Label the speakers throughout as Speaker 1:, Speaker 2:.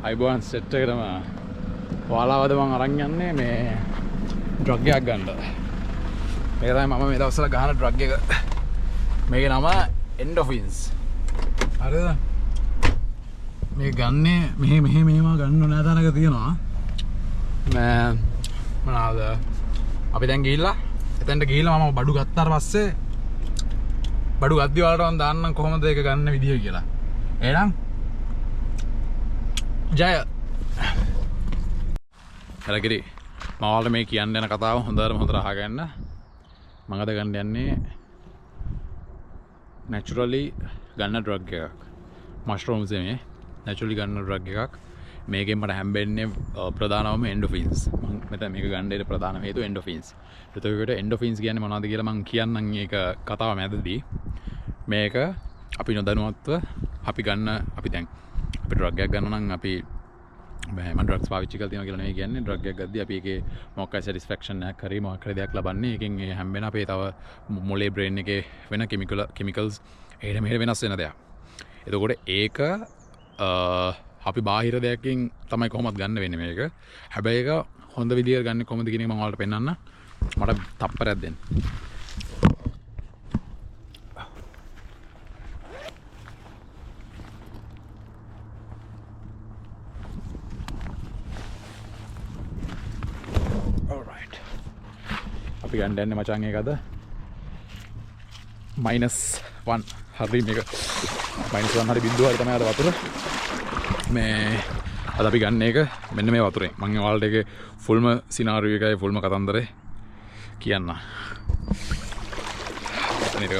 Speaker 1: අයිබෝන් සෙට් එකටම ඔයාලවද මම අරන් යන්නේ මේ ඩ්‍රග් එකක් ගන්න. මේක තමයි මම මේ දවස්වල ගහන ඩ්‍රග් එක. මේකේ නම එන්ඩෝෆින්ස්. හරිද? මේ ගන්නේ මෙහෙම ගන්න ඕන තැනක තියෙනවා. මොනවාද? අපි දැන් ගිහිල්ලා එතනට ගිහිල්ලා මම බඩු ගත්තාට පස්සේ බඩු ගද්දි වලට මම දාන්නම් කොහොමද ඒක ගන්න විදිය කියලා. එහෙනම් ජය හරගිරි මම ඔයාලට මේ කියන්න යන කතාව හොඳට අහගන්න. මම අද ගන්න යන්නේ naturally ගන්න drug එකක්. mushrooms මේ naturally ගන්න drug එකක්. මේකෙන් මට හම්බෙන්නේ ප්‍රධානවම endorphins. මම මෙතන මේක ගන්න ඉර ප්‍රධානම හේතුව endorphins. එතකොට endorphins කියන්නේ මොනවද කියලා මම කියන්නම් ඒක කතාව මැදදී. මේක අපි නොදැනුවත්ව අපි දැන් අපි ඩ්‍රග් එකක් ගන්න නම් අපි මම ඩ්‍රග්ස් පාවිච්චි කරලා තියෙනවා කියලා නෙවෙයි කියන්නේ. ඩ්‍රග් එකක් ගද්දී අපි ඒකේ මොකක් හරි සැටිස්ෆැක්ෂන් එකක් හරි මොකක් හරි දෙයක් ලබන්නේ. ඒකෙන් ඒ හැම්බෙන අපේ තව මොලේ බ්‍රේන් එකේ වෙන කිමිකල්ස් එහෙම වෙනස් වෙන දෙයක්. එතකොට ඒක අපි බාහිර දෙයකින් තමයි කොහොමද ගන්න වෙන්නේ මේක. හැබැයි ඒක හොඳ විදියට ගන්න කොහොමද කියන එක මම ඔයාලට පෙන්නන්න. මට තප්පරයක් දෙන්න. අපි ගන්න යන්නේ මචං ඒකද -1 හරි මේක -1 හරි බිඳුව හරි තමයි අද වතුර මේ අද අපි ගන්න එක මෙන්න මේ වතුරෙන් මම ඔයාලට ඒකේ ෆුල්ම සිනාරියෝ එකයි ෆුල්ම කතන්දරේ කියන්න. එතනට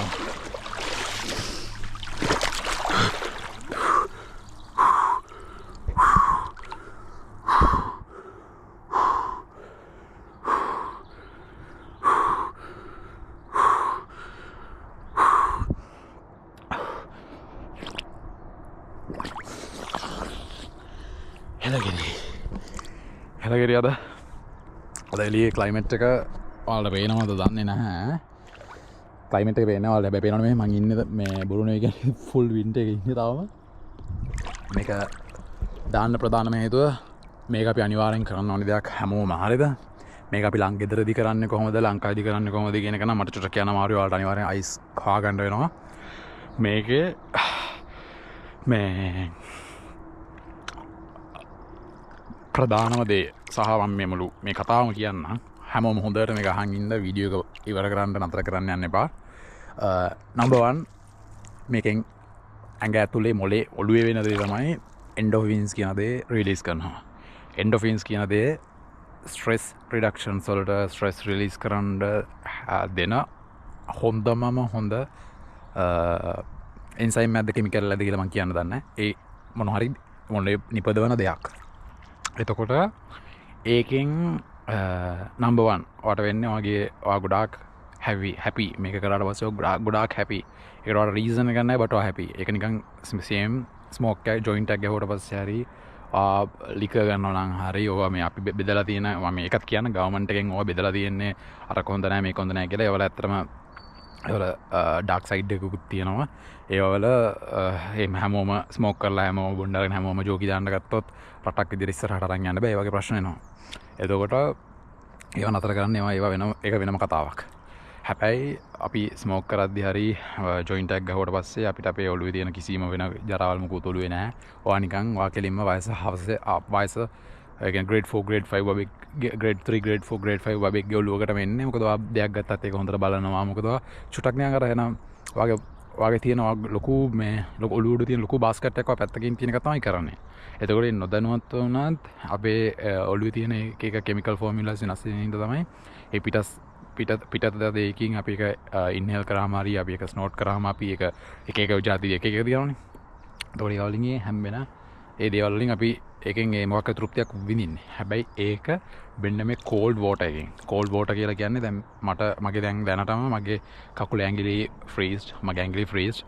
Speaker 1: හැලගෙරි අද එළියේ ක්ලයිමේට් එක ඔයාලට පේනවද දන්නේ නැහැ. ක්ලයිමේට් එක පේනවා ඔයාලට. හැබැයි පේනවනේ මං ඉන්නේ මේ බුරුනේ කියන්නේ ෆුල් වින්ටර් එකේ ඉන්නේ තාම. මේක දාන්න ප්‍රධානම හේතුව මේක අපි අනිවාර්යෙන් කරන්න ඕනේ දෙයක් හැමෝම. හරිද? මේක අපි ගෙදරදී කරන්නේ කොහොමද ලංකාවේදී කරන්නේ කොහොමද කියන එක නම් මට චුට්ටක් කියන්න අමාරුයි. ඔයාලට අනිවාර්යෙන් අයිස් කවා ගන්න වෙනවා. මේකේ මේ ප්‍රධානම දේ සහ මම මේ මුළු මේ කතාවම කියන්න හැමෝම හොඳට මේක අහන් ඉන්න වීඩියෝ එක ඉවර කරන්න නතර කරන්න යන්න එපා. නම්බර් 1 මේකෙන් ඇඟ ඇතුලේ මොලේ ඔළුවේ වෙන දේ තමයි endorphins කියන දේ රිලීස් කරනවා. endorphins කියන දේ stress reduction වලට stress release කරන්න දෙන හොඳ enzyme එකක්ද chemical එකක්ද කියලා මම කියන්න දන්නේ. ඒ මොන හරි මොලේ නිපදවන දෙයක්. එතකොට ඒකෙන් නම්බර් 1 ඔයාට වෙන්නේ ඔයා ගොඩාක් හැපි මේක කරාට පස්සේ ගොඩාක් හැපි. ඒකට ඔයාට රීසන් එකක් නැහැ බට් ඔයා හැපි. ඒක නිකන් සේම් ස්මෝක් එක ජොයින්ට් එකක් ගැහුවට පස්සේ හරි ලිකර් ගන්නවා නම් හරි ඔයා මේ අපි බෙදලා තියෙන මම මේකත් කියන්න ගවර්න්මන්ට් එකෙන් ඔයා බෙදලා තියෙන්නේ අර කොහොඳ නැහැ මේක හොඳ නැහැ කියලා. ඒවල ඇත්තටම ඒවල ඩාර්ක් සයිඩ් එකකුත් තියෙනවා. ඒවල හැමෝම ස්මෝක් කරලා හැමෝම බොණ්ඩාගෙන හැමෝම ජෝකි දාන්න ගත්තොත් රටක් ඉදිරි ඉස්සරහට අරන් යන්න බෑ. ඒ වගේ ප්‍රශ්න එනවා. එතකොට ඒව නතර කරන්න ඒවා වෙනම කතාවක්. හැබැයි අපි ස්මෝක් කරද්දි හරි ජොයින්ට් එකක් ගහුවට පස්සේ අපිට අපේ ඔළුවේ තියෙන කිසිම වෙන ජරාවල් මුකුත් ඔළුවේ නැහැ. ඔයා නිකන් ඔයා කෙලින්ම වයස ඒ කියන්නේ grade 4 grade 5 වගේ grade 3 grade 4 grade 5 වගේ ඔළුවකට වෙන්නේ. මොකද ඔයා දෙයක් ගත්තත් ඒක හොඳට බලනවා. මොකද ඔයා චුටක් නිකන් අර එන වගේ තියෙන ලොකු ඔළුව උඩ තියෙන ලොකු බාස්කට් එකක් පැත්තකින් තියෙන එක තමයි කරන්නේ. එතකොට නොදැනුවත් වුණත් අපේ ඔළුවේ තියෙන එක කෙමිකල් ෆෝමියුලාස් වෙනස් වෙන හින්දා තමයි ඒ පිටත දෙයකින් අපි ඒක ඉන්හෙල් කරාම හරි අපි ඒක ස්නෝට් කරාම අපි ඒක එක જાති එක දිනවනේ. එතකොට ඒ වලින් හැම්බෙන ඒ දේවල් වලින් අපි ඒකෙන් ඒ මොකක් තෘප්තියක් විඳින්නේ. හැබැයි ඒක වෙන්න මේ කෝල්ඩ් වෝටර් එකෙන්. කෝල්ඩ් වෝටර් කියලා කියන්නේ දැන් මගේ දැනටම මගේ කකුල ඇඟිලි ෆ්‍රීස්ඩ්. මගේ ඇඟිලි ෆ්‍රීස්ඩ්.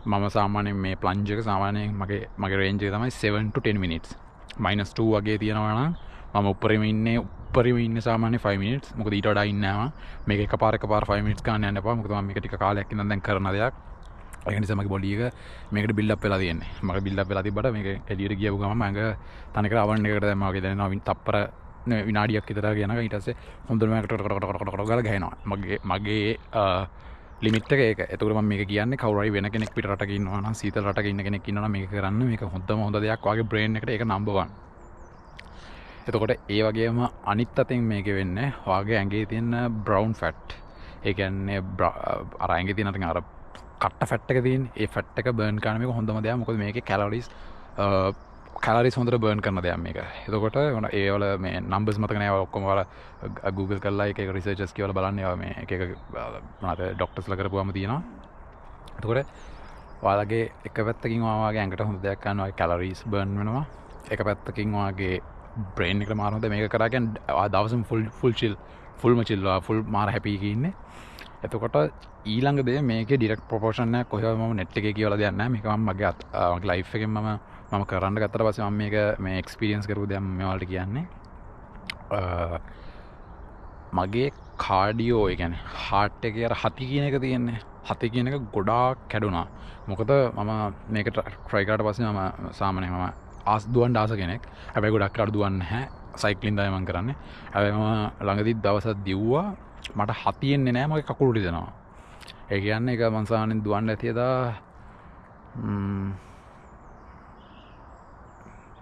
Speaker 1: මම සාමාන්‍යයෙන් මේ ප්ලන්ජ් එක සාමාන්‍යයෙන් මගේ රේන්ජ් එක තමයි 7 to 10 minutes. -2 වගේ තියෙනවා නම් මම උඩරිම ඉන්නේ සාමාන්‍ය 5 minutes. මොකද ඊට වඩා ඉන්නේ නැහැ. මේක එකපාර 5 minutes ගන්න යන්න එපා. මොකද මම මේක ටික කාලයක් ඉඳන් දැන් කරන දෙයක්. ඒක නිසා මගේ බොඩි එක මේකට බිල්ඩ් අප් වෙලා තියෙන්නේ. මගේ බිල්ඩ් අප් වෙලා තිබ්බට මේක එළියට ගියපු ගමන් මම තනිකර අවන් එකකට දැම්මා වගේ දැනෙනවා. තප්පර විනාඩියක් විතර යනකම් ඊට පස්සේ හොඳට මේකට ගාලා ගහනවා. මගේ ලිමිට් එක ඒක. එතකොට මම මේක කියන්නේ කවුරු හරි වෙන කෙනෙක් පිට රටක ඉන්නවා නම් සීතල රටක ඉන්න කෙනෙක් ඉන්නවා නම් මේක කරන්න මේක හොඳ දෙයක් වගේ බ්‍රේන් එකට ඒක නම්බර් 1. එතකොට ඒ වගේම අනිත් අතින් මේක වෙන්නේ ඔයාගේ ඇඟේ තියෙන බ්‍රවුන් ෆැට්. ඒ කියන්නේ අර ඇඟේ තියෙන අර කට්ට ෆැට් එක තියෙන ඒ ෆැට් එක බර්න් කරන මේක හොඳම දෙයක්. මොකද මේකේ කැලරිස් හොඳට බර්න් කරන දෙයක් මේක. එතකොට ඒවල මේ නම්බර්ස් මතක නෑ ඔක්කොම ඔයාලා Google කරලා එක රිසර්චර්ස් කියලා බලන්න ඒවා මේ එක මොනවාද ડોක්ටර්ස්ලා කරපුවාම තියෙනවා. එතකොට ඔයාලගේ එක පැත්තකින් ඔයාගේ ඇඟට හොඳ දෙයක් ගන්නවා කැලරිස් බර්න් වෙනවා. එක පැත්තකින් ඔයාගේ බ්‍රේන් එකට මාර හොඳ මේක කරා කියන්නේ දවසම ෆුල්ම චිල් ෆුල් මාර හැපි එකේ ඉන්නේ. එතකොට ඊළඟ දේ මේකේ ඩිරෙක්ට් ප්‍රොපෝෂන් එකක් කොහෙවත් මම නෙට් එකේ කියලා දෙයක් නැහැ. මේක මම මගේ ලයිෆ් එකෙන් මම කරන්න ගත්තට පස්සේ මම මේක මේ එක්ස්පීරියන්ස් කරපු දෙයක් මම ඔයාලට කියන්නේ. මගේ කාඩියෝ ඒ කියන්නේ හાર્ට් එකේ අර හති කියන එක තියෙන්නේ. හති කියන එක ගොඩාක් කැඩුනා. මොකද මම මේක try කරාට පස්සේ මම සාමාන්‍යයෙන් මම දුවන්න ආස කෙනෙක්. හැබැයි ගොඩක් කාට දුවන්නේ නැහැ. සයික්ලින් තමයි මම කරන්නේ. හැබැයි මම ළඟදී දවසක් දිව්වා. මට හතියෙන්නේ නැහැ මගේ කකුල රිදෙනවා. ඒ කියන්නේ ඒක මං සාමාන්‍යයෙන් දුවන්න ඇතියදා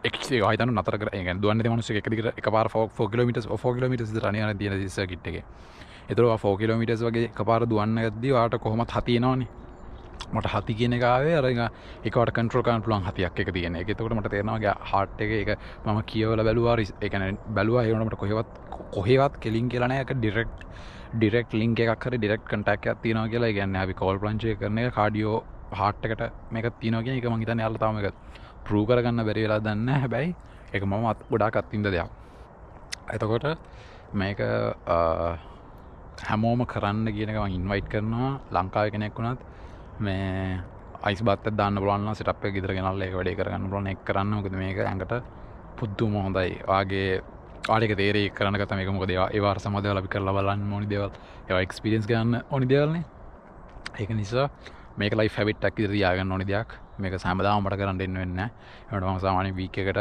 Speaker 1: එක්ස්ට්‍රී ආයතන නතර කර ඒ කියන්නේ දුවන්න තියෙන මිනිස්සු එක දිගට එකපාර 4 කිලෝමීටර්ස් විතර අනිවාර්යෙන් තියෙන සර්කිට් එකේ. ඒතර 4 කිලෝමීටර්ස් වගේ එකපාර දුවන්න ගද්දී ඔයාලට කොහොමත් හති එනවනේ. මට හති කියන එක ආවේ අර එකවට කන්ට්‍රෝල් කරන්න පුළුවන් හතියක් එක තියෙන. ඒක එතකොට මට තේරෙනවා මගේ හાર્ට් එකේ ඒක මම කියවලා බැලුවා. ඒ කියන්නේ බැලුවා ඒ වුණාට මට කොහෙවත් කෙලින් කියලා නැහැ. ඒක ඩිරෙක්ට් ලින්ක් එකක් හරි ඩිරෙක්ට් කන්ටැක්ට් එකක් තියෙනවා කියලා. ඒ කියන්නේ අපි කෝල් ප්ලන්ජ් එක කරන එක කාඩියෝ හાર્ට් එකට මේක තියෙනවා කියන එක මම හිතන්නේ යාළුවා තාම මේක ප්‍රූව් කරගන්න බැරි වෙලා දන්නේ නැහැ. හැබැයි ඒක මම ගොඩාක් අත්විඳ දෙයක්. එතකොට මේක හැමෝම කරන්න කියන එක මම ඉන්වයිට් කරනවා. ලංකාවේ කෙනෙක් වුණත් මේ අයිස් බත් එකක් දාන්න පුළුවන් නම් සෙටප් එක ගෙදර ගෙනල්ලා ඒක වැඩේ කරගන්න පුළුවන්. ඒක කරන්න. මොකද මේක ඇඟට පුදුම හොඳයි. වාගේ ආඩික තේරෙයි කරන්න ගත්තා මේක. මොකද ඒ වාර සමදේවල් අපි කරලා බලන්න ඕනි දේවල්. ඒවා එක්ස්පීරියන්ස් ගන්න ඕනි දේවල්නේ. ඒක නිසා මේක ලයිෆ් හැබිට් එකක් විදිහට තියාගන්න ඕනි දෙයක්. මේක හැමදාම මට කරන්න දෙන්න වෙන්නේ නැහැ. ඒකට මම සාමාන්‍යයෙන් වීක් එකට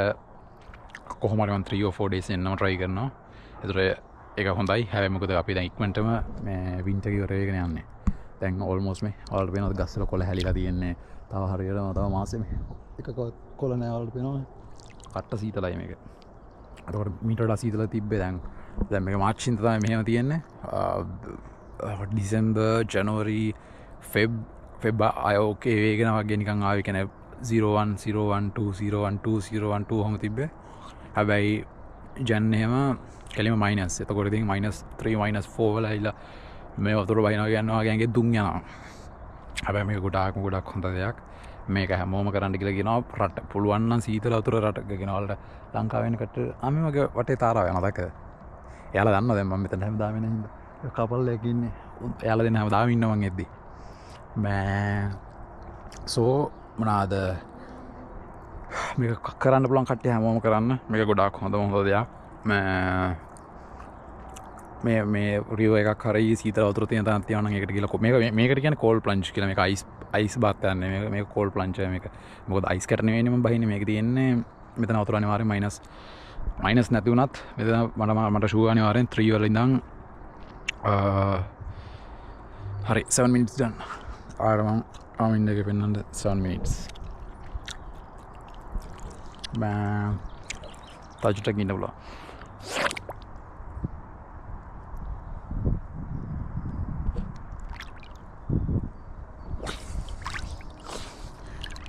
Speaker 1: කොහොම හරි මම 3 or 4 days එන්නම try කරනවා. ඒතර ඒක හොඳයි. හැබැයි මොකද අපි දැන් ඉක්මනටම මේ වින්ටර් එක ඉවර වෙගෙන යන්නේ. දැන් ඕල්මෝස්ට් මේ ඔයාලට පේනවද ගස්වල කොළ හැලිලා තියෙන්නේ. තව හරියටම තව මාසෙ මේ එක කොළ නෑ ඔයාලට පේනවද? කට්ට සීතලයි මේක. එතකොට මීට වඩා සීතල තිබ්බේ දැන් මේක මාර්ච් ඉඳන් තමයි මෙහෙම තියෙන්නේ. ඩිසෙම්බර් ජනවරි ෆෙබ් ඕකේ වේගෙන වගේ නිකන් ආවේ. කියන්නේ 01 012 012 012 ඔහොම තිබ්බේ. හැබැයි ජන් එහෙම කෙලිම මයිනස්. එතකොට ඉතින් -3 -4 වල ඇවිල්ලා මේ වතුර බහිනවා කියනවා වගේ ඇඟේ දුම් යනවා. හැබැයි මේක ගොඩක් හොඳ දෙයක්. මේක හැමෝම කරන්න කියලා කියනවා. රට පුළුවන් නම් සීතල වතුර රටක ගෙනවල ලංකාවේ වෙන කට ආමි වගේ වටේ තාරාව යනවා දැක්කද? එයාලා දන්නවා දැන් මම මෙතන හැමදාම ඉන්න හින්දා. කපල් එකක් ඉන්නේ. එයාලා දෙන්න හැමදාම ඉන්න මං එද්දි. සෝ මොනාද මේක කරන්න පුළුවන් කට්ටිය හැමෝම කරන්න. මේක ගොඩාක් හොඳ දෙයක්. මේ රියෝ එකක් හරි සීතල වතුර තියෙන තැනක් තියෙනවා නම් ඒකට ගිහලා මේකට කියන්නේ කෝල් ප්ලන්ජ් කියලා. මේක අයිස් බාත් යන්නේ. මේක කෝල් ප්ලන්ජ් මේක. මොකද අයිස් කැට නෙවෙයිනේ මම බහින්නේ. මේක තියෙන්නේ මෙතන වතුර අනිවාර්යෙන් මයිනස් නැති වුණත් මෙතන මට ෂූ අනිවාර්යෙන් 3 වල ඉඳන් හරි 7 minutes done. I'm in the pin 7 minutes. Touch it again.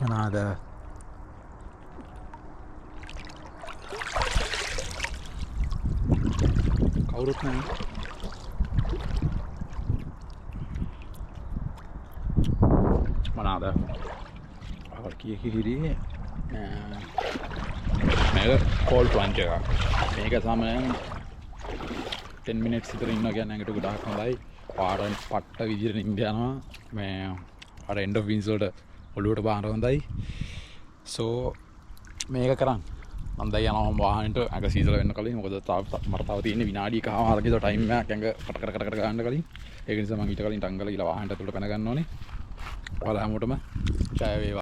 Speaker 1: Another කවුරුත් නැහැ. මොනවාද? අවල් කීකිරි මේක කෝල් ප්ලන්ජ් එකක්. මේක සාමාන්‍යයෙන් 10 minutes විතර ඉන්නවා කියන්නේ ඇඟට ගොඩාක් හොඳයි. පාරෙන් පට්ට විදිහට නිින්ද යනවා. මේ අර එන්ඩ් ඔෆ් වින්ස් වලට ඔළුවට බාන හොඳයි. සෝ මේක කරන්න. මම දැන් යනවා වාහනේට ඇඟ සීතල වෙන්න කලින්. මොකද මට තව තියෙන විනාඩි එකමාරක විතර ටයිම් එකක් ඇඟ කට ගන්න කලින්. ඒක නිසා මම ඊට කලින් ටංගල ගිහලා වාහනේට ඇතුළට පැන ගන්න ඕනේ. ඔයාලා හැමෝටම ජය වේවා.